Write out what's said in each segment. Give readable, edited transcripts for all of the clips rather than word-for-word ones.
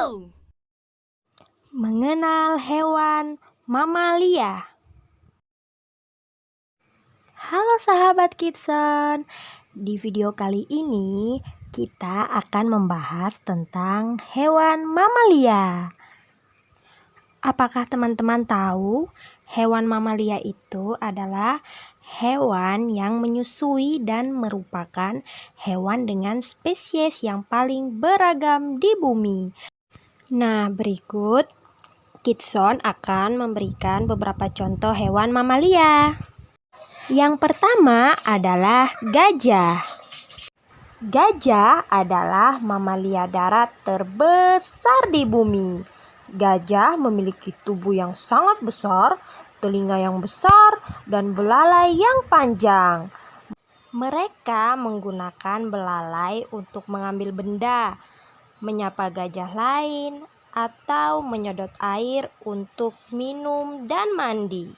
Go! Mengenal hewan mamalia. Halo sahabat Kidson, di video kali ini kita akan membahas tentang hewan mamalia. Apakah teman-teman tahu hewan mamalia itu adalah hewan yang menyusui dan merupakan hewan dengan spesies yang paling beragam di bumi. Nah, berikut Kidson akan memberikan beberapa contoh hewan mamalia. Yang pertama adalah gajah. Gajah adalah mamalia darat terbesar di bumi. Gajah memiliki tubuh yang sangat besar, telinga yang besar, dan belalai yang panjang. Mereka menggunakan belalai untuk mengambil benda, menyapa gajah lain, atau menyedot air untuk minum dan mandi.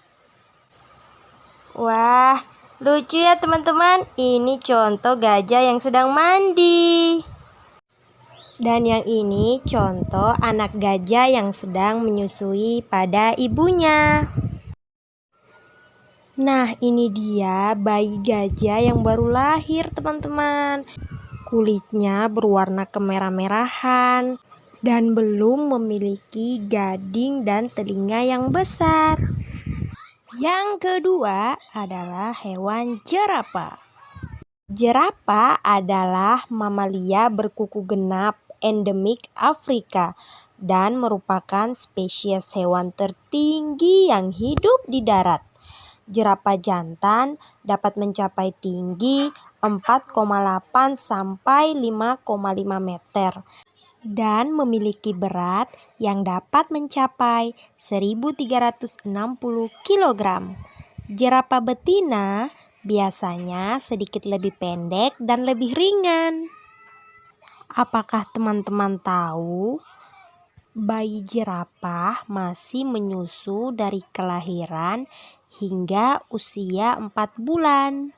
Wah, lucu ya teman-teman. Ini contoh gajah yang sedang mandi. Dan yang ini contoh anak gajah yang sedang menyusui pada ibunya. Nah, ini dia bayi gajah yang baru lahir teman-teman. Kulitnya berwarna kemerah-merahan dan belum memiliki gading dan telinga yang besar. Yang kedua adalah hewan jerapah. Jerapah adalah mamalia berkuku genap endemik Afrika dan merupakan spesies hewan tertinggi yang hidup di darat. Jerapah jantan dapat mencapai tinggi 4,8 sampai 5,5 meter dan memiliki berat yang dapat mencapai 1.360 kg. Jerapah betina biasanya sedikit lebih pendek dan lebih ringan. Apakah teman-teman tahu bayi jerapah masih menyusu dari kelahiran hingga usia 4 bulan.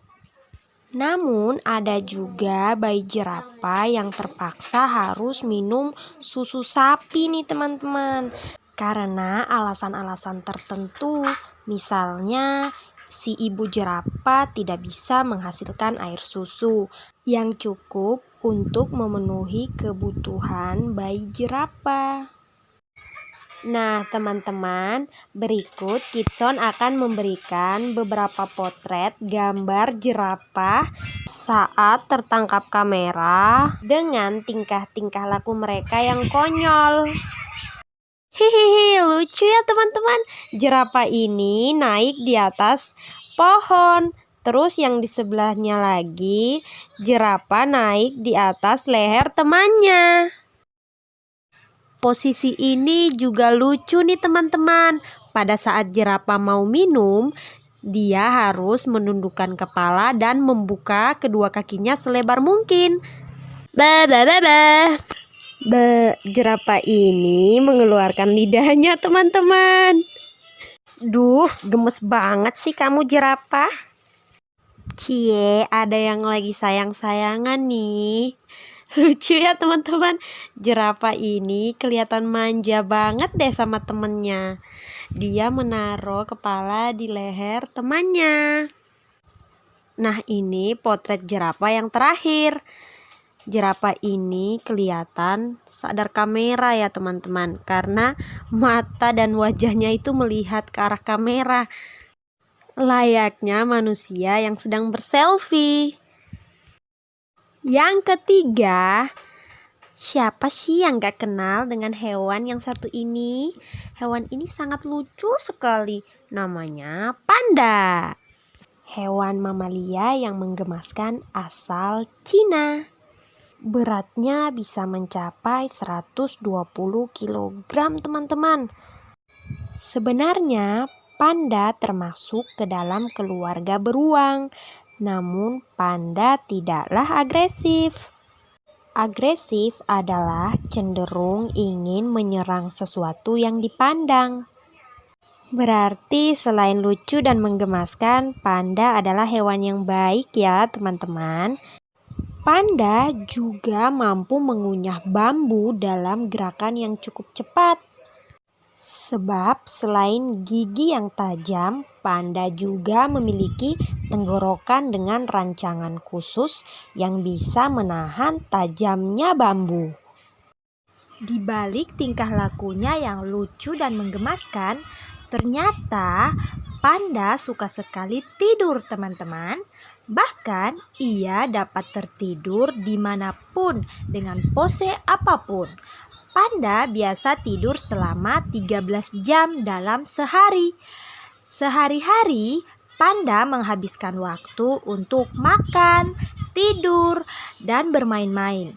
Namun ada juga bayi jerapah yang terpaksa harus minum susu sapi nih teman-teman. Karena alasan-alasan tertentu, misalnya si ibu jerapah tidak bisa menghasilkan air susu yang cukup untuk memenuhi kebutuhan bayi jerapah. Nah teman-teman, berikut Kidson akan memberikan beberapa potret gambar jerapah saat tertangkap kamera dengan tingkah-tingkah laku mereka yang konyol. Hihihi, lucu ya teman-teman. Jerapah ini naik di atas pohon. Terus yang di sebelahnya lagi, jerapah naik di atas leher temannya. Posisi ini juga lucu nih teman-teman. Pada saat jerapah mau minum, dia harus menundukkan kepala dan membuka kedua kakinya selebar mungkin. Jerapah ini mengeluarkan lidahnya teman-teman. Duh, gemes banget sih kamu jerapah. Cie, ada yang lagi sayang-sayangan nih. Lucu ya teman-teman. Jerapah ini kelihatan manja banget deh sama temennya. Dia menaruh kepala di leher temannya. Nah, ini potret jerapah yang terakhir. Jerapah ini kelihatan sadar kamera ya teman-teman, karena mata dan wajahnya itu melihat ke arah kamera. Layaknya manusia yang sedang berselfie. Yang ketiga, siapa sih yang gak kenal dengan hewan yang satu ini? Hewan ini sangat lucu sekali. Namanya panda. Hewan mamalia yang menggemaskan asal Cina. Beratnya bisa mencapai 120 kg teman-teman. Sebenarnya panda termasuk ke dalam keluarga beruang. Namun panda tidaklah agresif. Agresif adalah cenderung ingin menyerang sesuatu yang dipandang. Berarti selain lucu dan menggemaskan, panda adalah hewan yang baik ya teman-teman. Panda juga mampu mengunyah bambu dalam gerakan yang cukup cepat. Sebab selain gigi yang tajam, panda juga memiliki tenggorokan dengan rancangan khusus yang bisa menahan tajamnya bambu. Di balik tingkah lakunya yang lucu dan menggemaskan, ternyata panda suka sekali tidur, teman-teman. Bahkan ia dapat tertidur dimanapun dengan pose apapun. Panda biasa tidur selama 13 jam dalam sehari. Sehari-hari, panda menghabiskan waktu untuk makan, tidur, dan bermain-main.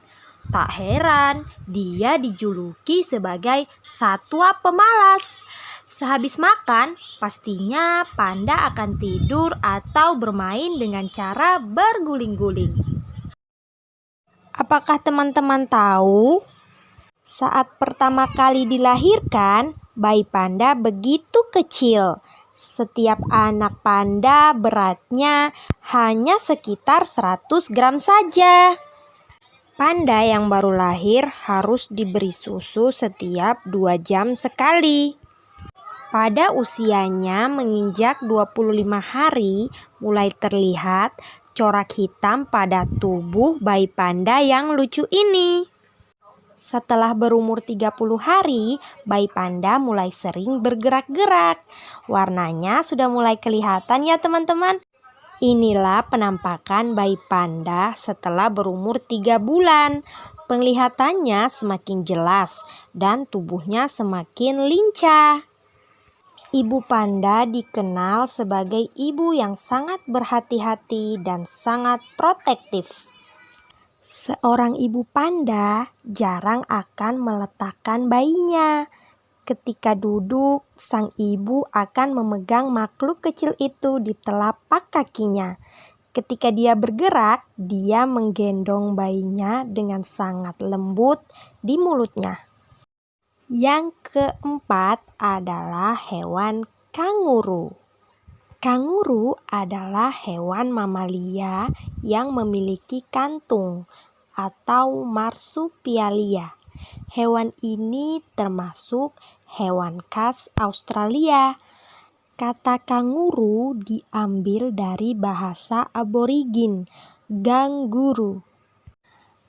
Tak heran dia dijuluki sebagai satwa pemalas. Sehabis makan, pastinya panda akan tidur atau bermain dengan cara berguling-guling. Apakah teman-teman tahu? Saat pertama kali dilahirkan, bayi panda begitu kecil. Setiap anak panda beratnya hanya sekitar 100 gram saja. Panda yang baru lahir harus diberi susu setiap 2 jam sekali. Pada usianya menginjak 25 hari, mulai terlihat corak hitam pada tubuh bayi panda yang lucu ini. Setelah berumur 30 hari, bayi panda mulai sering bergerak-gerak. Warnanya sudah mulai kelihatan ya teman-teman. Inilah penampakan bayi panda setelah berumur 3 bulan. Penglihatannya semakin jelas dan tubuhnya semakin lincah. Ibu panda dikenal sebagai ibu yang sangat berhati-hati dan sangat protektif. Seorang ibu panda jarang akan meletakkan bayinya. Ketika duduk, sang ibu akan memegang makhluk kecil itu di telapak kakinya. Ketika dia bergerak, dia menggendong bayinya dengan sangat lembut di mulutnya. Yang keempat adalah hewan kanguru. Kanguru adalah hewan mamalia yang memiliki kantung atau marsupialia. Hewan ini termasuk hewan khas Australia. Kata kanguru diambil dari bahasa aborigin, ganguru.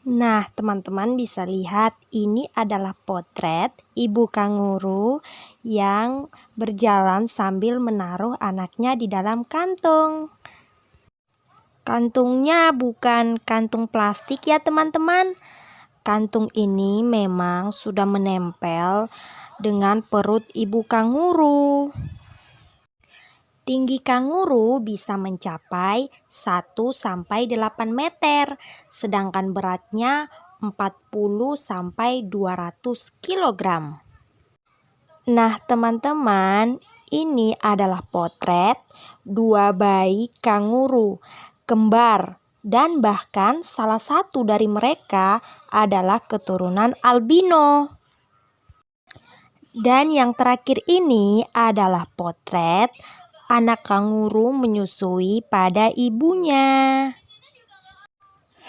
Nah, teman-teman bisa lihat ini adalah potret ibu kanguru yang berjalan sambil menaruh anaknya di dalam kantung. Kantungnya bukan kantung plastik ya teman-teman. Kantung ini memang sudah menempel dengan perut ibu kanguru. Tinggi kanguru bisa mencapai 1-8 meter, sedangkan beratnya 40-200 kg. Nah, teman-teman, ini adalah potret 2 bayi kanguru kembar. Dan bahkan salah satu dari mereka adalah keturunan albino. Dan yang terakhir ini adalah potret anak kanguru menyusui pada ibunya.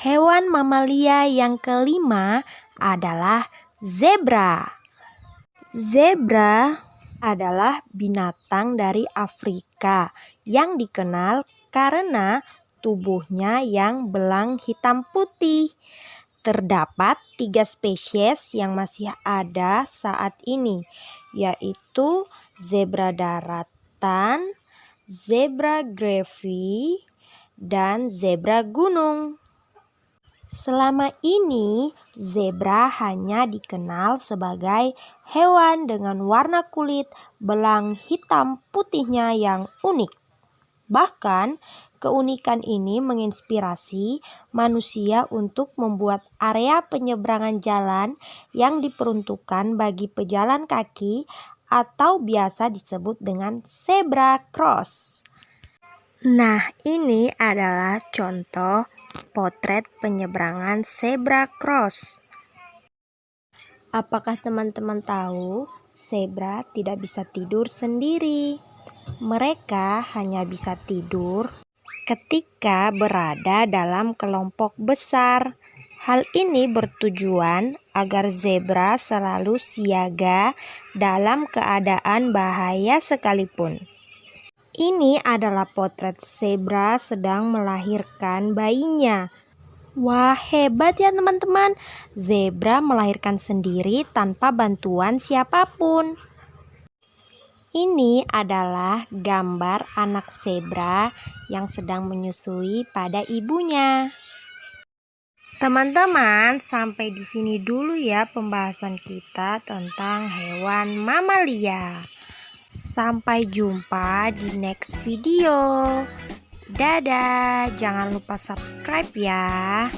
Hewan mamalia yang kelima adalah zebra. Zebra adalah binatang dari Afrika yang dikenal karena tubuhnya yang belang hitam putih. Terdapat 3 spesies yang masih ada saat ini, yaitu zebra daratan, zebra gravy, dan zebra gunung. Selama ini, zebra hanya dikenal sebagai hewan dengan warna kulit belang hitam putihnya yang unik. Bahkan, keunikan ini menginspirasi manusia untuk membuat area penyeberangan jalan yang diperuntukkan bagi pejalan kaki atau biasa disebut dengan zebra cross. Nah, ini adalah contoh potret penyeberangan zebra cross. Apakah teman-teman tahu zebra tidak bisa tidur sendiri? Mereka hanya bisa tidur ketika berada dalam kelompok besar. Hal ini bertujuan agar zebra selalu siaga dalam keadaan bahaya sekalipun. Ini adalah potret zebra sedang melahirkan bayinya. Wah, hebat ya teman-teman. Zebra melahirkan sendiri tanpa bantuan siapapun. Ini adalah gambar anak zebra yang sedang menyusui pada ibunya. Teman-teman, sampai di sini dulu ya pembahasan kita tentang hewan mamalia. Sampai jumpa di next video. Dadah, jangan lupa subscribe ya.